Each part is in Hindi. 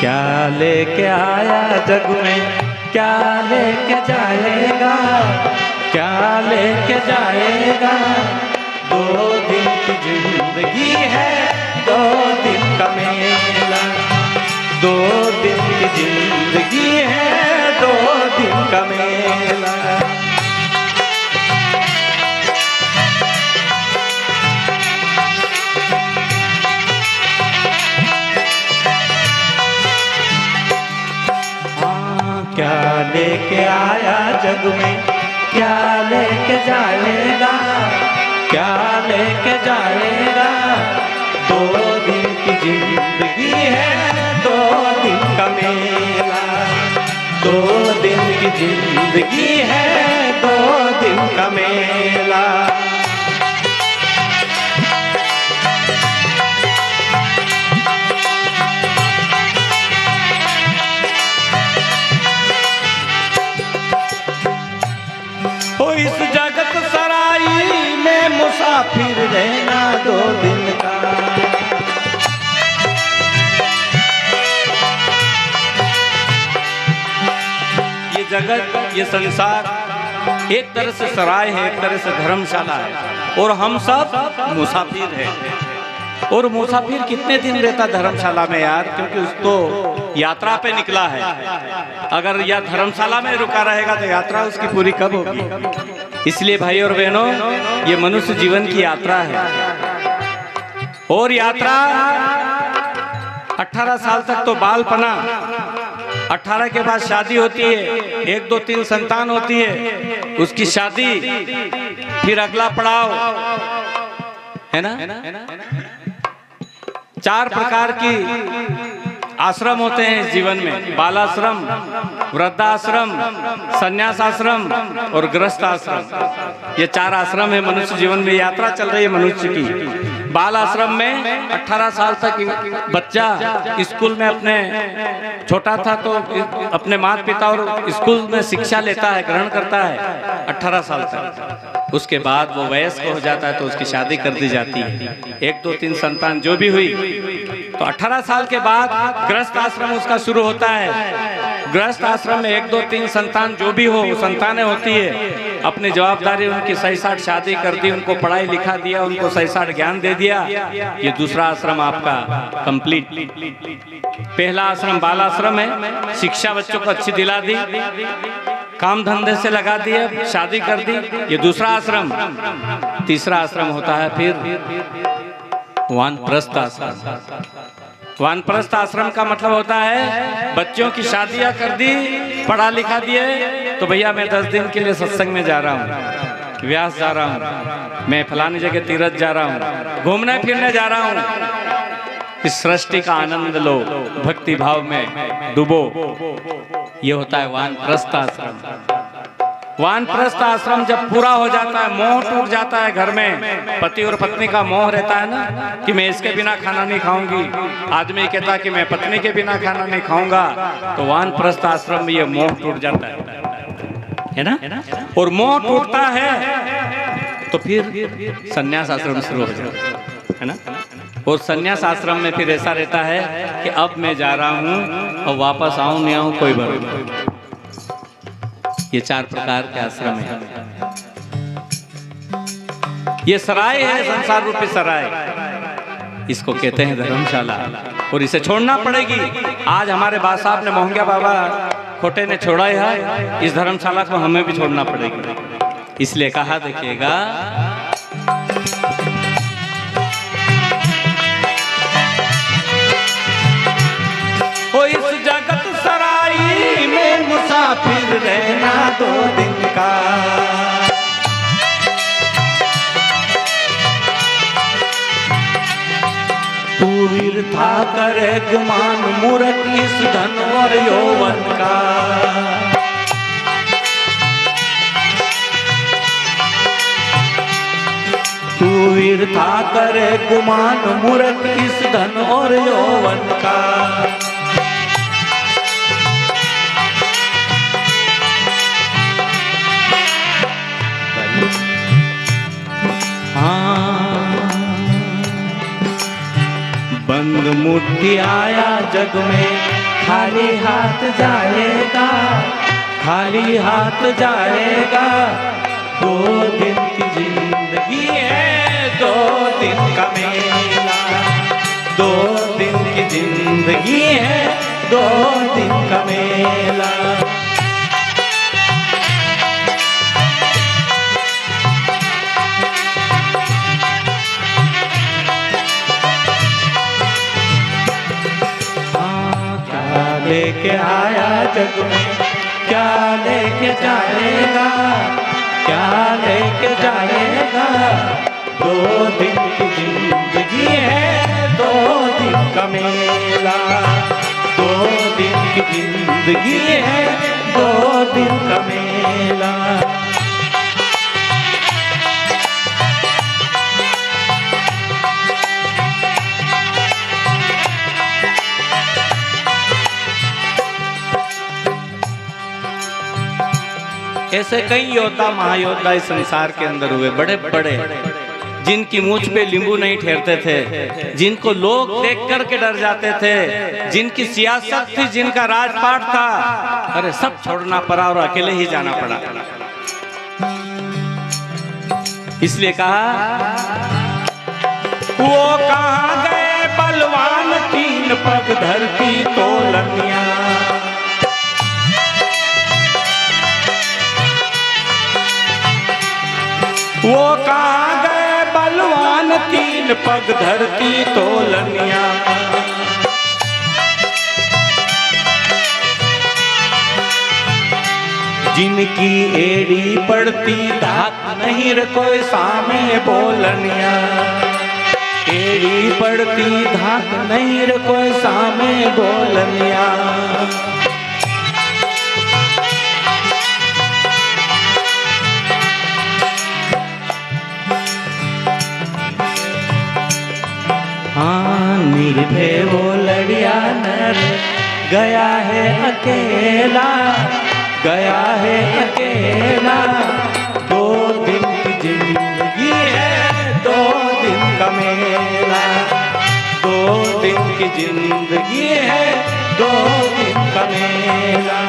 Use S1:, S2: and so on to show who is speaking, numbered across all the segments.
S1: क्या लेके आया जग में, क्या लेके जाएगा, क्या लेके जाएगा। 2 दिन की जिंदगी है, 2 दिन का मेला। 2 दिन की जिंदगी है, 2 दिन का मेला। क्या लेके आया जग में, क्या लेके जाएगा, क्या लेके जाएगा। 2 दिन की जिंदगी है, 2 दिन का मेला। 2 दिन की जिंदगी है, 2 दिन का मेला। इस जगत सराई में मुसाफिर रहना 2 दिन का। ये जगत, ये संसार एक तरह से सराय है, एक तरह से धर्मशाला है, और हम सब मुसाफिर हैं। और मुसाफिर कितने दिन रहता धर्मशाला में यार, क्योंकि उसको यात्रा पे निकला है। अगर यह धर्मशाला में रुका रहेगा तो यात्रा उसकी पूरी कब होगी। इसलिए भाई और बहनों, ये मनुष्य जीवन की यात्रा है। और यात्रा 18 साल तक तो बालपना, 18 के बाद शादी होती है, 1, 2, 3 संतान होती है, उसकी शादी, फिर अगला पड़ाव है ना। 4 प्रकार की आश्रम होते हैं इस जीवन में। बालाश्रम, वृद्धाश्रम, संन्यास आश्रम और गृहस्थ आश्रम। ये 4 आश्रम है मनुष्य जीवन में। यात्रा चल रही है मनुष्य की। बाल आश्रम में 18 साल तक बच्चा स्कूल में अपने छोटा था तो अपने माता पिता और स्कूल में शिक्षा लेता है, ग्रहण करता है 18 साल तक। उसके बाद वो वयस्क हो जाता है तो उसकी शादी कर दी जाती है। 1, 2, 3 संतान जो भी हुई तो 18 साल के बाद गृहस्थ आश्रम उसका शुरू होता है। गृहस्थ आश्रम में 1, 2, 3 संतान जो भी हो, संतानें होती है। अपनी जवाबदारी उनकी सही साठ शादी कर दी, उनको पढ़ाई लिखा दिया, उनको सही साठ ज्ञान दे दिया। ये दूसरा आश्रम आपका कंप्लीट। पहला आश्रम बाल आश्रम है, शिक्षा बच्चों को अच्छी दिला दी, काम धंधे से लगा दिए, शादी कर दी। ये दूसरा आश्रम। तीसरा आश्रम होता है फिर वानप्रस्थ आश्रम। वानप्रस्थ आश्रम का मतलब होता है बच्चों की शादियां कर दी, पढ़ा लिखा दिए, तो भैया मैं 10 दिन के लिए सत्संग में जा रहा हूँ, व्यास जा रहा हूँ, मैं फलानी जगह तीर्थ जा रहा हूँ, घूमने फिरने जा रहा हूँ। इस सृष्टि का आनंद लो, भक्ति भाव में डूबो। ये होता है वानप्रस्थ आश्रम। वानप्रस्थ आश्रम जब पूरा हो जाता है, मोह टूट जाता है घर में, पति और पत्नी का मोह रहता है ना कि मैं इसके बिना खाना नहीं खाऊंगी, आदमी कहता कि मैं पत्नी के बिना खाना नहीं खाऊंगा, तो वानप्रस्थ आश्रम में ये मोह टूट जाता है ना। और मोह टूटता है तो फिर संन्यास आश्रम शुरू हो जाता है ना। और संन्यास आश्रम में फिर ऐसा रहता है कि अब मैं जा रहा हूँ और वापस आऊं नहीं आऊं कोई बात नहीं। ये 4 प्रकार के आश्रम है। ये सराय है, संसार रूपी सराय, इसको कहते हैं धर्मशाला, और इसे छोड़ना पड़ेगी। आज हमारे बाबा साहब ने, मोहंगिया बाबा खोटे ने छोड़ा है, इस धर्मशाला को हमें भी छोड़ना पड़ेगी। इसलिए कहा, देखिएगा, ओ इस जगत सराई में मुसाफिर रहना 2 दिन का। तू वृथा करे गुमान मूर्ख इस धन और यौवन का। तू वृथा करे गुमान मूर्ख इस धन और यौवन का। बंद मुट्ठी आया जग में, खाली हाथ जाएगा, खाली हाथ जाएगा। 2 दिन की जिंदगी है, 2 दिन का मेला। 2 दिन की जिंदगी है, 2 दिन का मेला। लेके आया जग में, क्या लेके जाएगा, क्या लेके जाएगा। 2 दिन की जिंदगी है, 2 दिन का मेला। 2 दिन की जिंदगी है, 2 दिन का मेला। ऐसे कई योद्धा महायोद्धा इस संसार के अंदर हुए, बड़े बड़े, जिनकी मूंछ पे नींबू नहीं ठहरते थे, जिनको लोग देख करके डर जाते थे, जिनकी सियासत थी, जिनका राजपाट था, अरे सब छोड़ना पड़ा और अकेले ही जाना पड़ा। इसलिए कहा, वो कहाँ गए बलवान 3 पग धरती तोलनिया। वो कहाँ गए बलवान 3 पग धरती तोलनिया। जिनकी एड़ी पड़ती धाक नहीं रे कोई सामे बोलनिया। एड़ी पड़ती धाक नहीं रे कोई सामे बोलनिया। हाँ, निर्भय वो लड़िया नर गया है अकेला, गया है अकेला। 2 दिन की जिंदगी है, 2 दिन का मेला। 2 दिन की जिंदगी है, 2 दिन का मेला।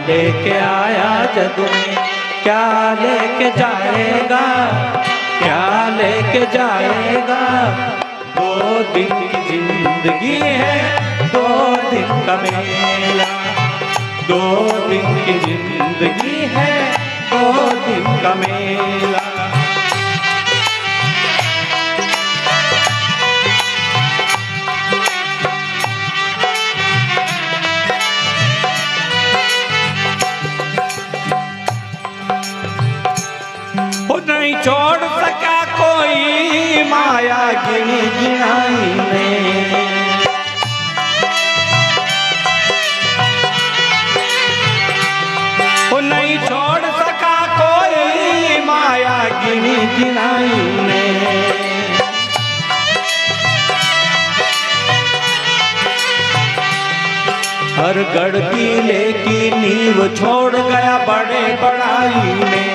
S1: लेके आया जग में, क्या लेके जाएगा, क्या लेके जाएगा। 2 दिन की जिंदगी है, 2 दिन का मेला। 2 दिन की जिंदगी है, 2 दिन का मेला। नहीं छोड़ सका कोई माया गिनी गिनाई में। वो नहीं छोड़ सका कोई माया गिनी गिनाई में। हर गढ़ किले की नींव छोड़ गया बड़े बड़ाई में।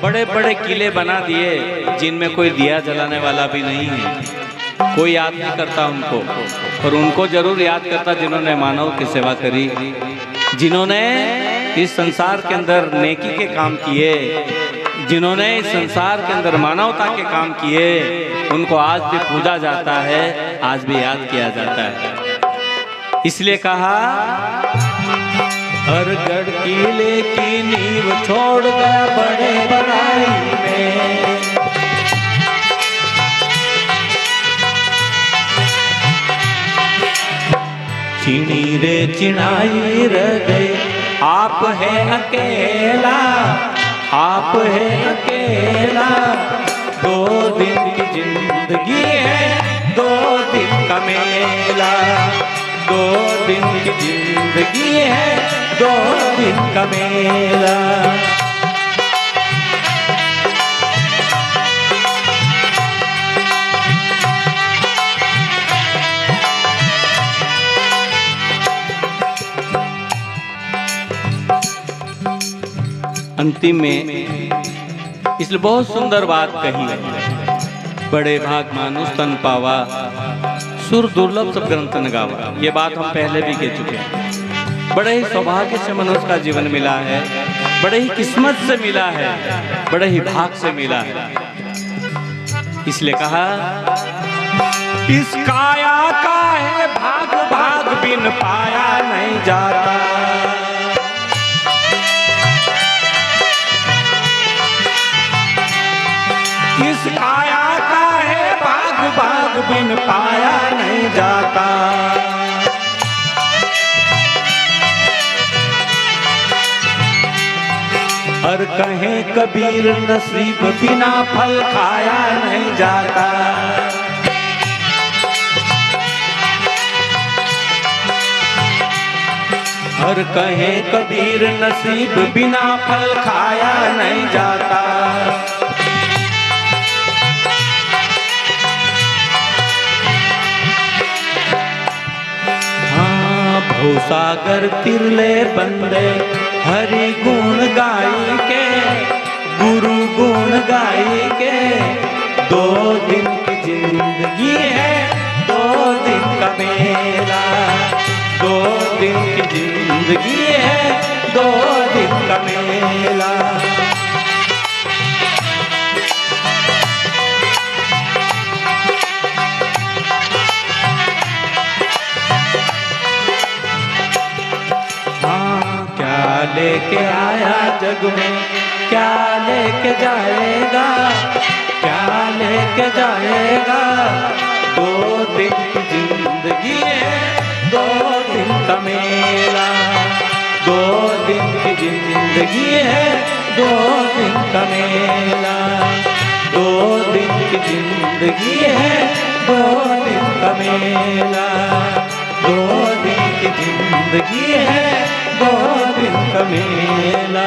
S1: बड़े बड़े किले बना दिए जिनमें कोई दिया जलाने वाला भी नहीं है, कोई याद नहीं करता उनको। और उनको जरूर याद करता जिन्होंने मानव की सेवा करी, जिन्होंने इस संसार के अंदर नेकी के काम किए, जिन्होंने इस संसार के अंदर मानवता के काम किए। उनको आज भी पूजा जाता है, आज भी याद किया जाता है। इसलिए कहा, हर गढ़ किले की नींव छोड़ गया बड़े बड़ाई में। चिड़ी रे चिड़ाई रह गए, आप है अकेला, आप है अकेला। 2 दिन की जिंदगी है, 2 दिन का मेला। 2 दिन की जिंदगी है, 2 दिन का मेला। अंतिम में इसलिए बहुत सुंदर बात कही है, बड़े भाग मानुष तन पावा, सुर दुर्लभ सब ग्रंथ न गावा। ये बात हम पहले भी कह चुके हैं। बड़े ही सौभाग्य से मनुष्य का जीवन मिला है, बड़े ही किस्मत से मिला है, बड़े ही भाग से मिला है। इसलिए कहा इस काया का है भाग, भाग बिन पाया नहीं जाता। इस काया का है भाग, भाग बिन पाया नहीं जाता। और कहे कबीर नसीब बिना फल खाया नहीं जाता। और कहे कबीर नसीब बिना फल खाया नहीं जाता। हाँ भवसागर तिरले बंदे हरि गुण गाई के, गुरु गुण गाई के। 2 दिन की जिंदगी है, 2 दिन का मेला। 2 दिन की जिंदगी है, 2 दिन का मेला। लेके आया जग में क्या लेके जाएगा, क्या लेके जाएगा। 2 दिन की जिंदगी है, 2 दिन का मेला। 2 दिन की जिंदगी है, 2 दिन का मेला। 2 दिन की जिंदगी है, 2 दिन का मेला। 2 दिन की जिंदगी है, 2 दिन का मेला।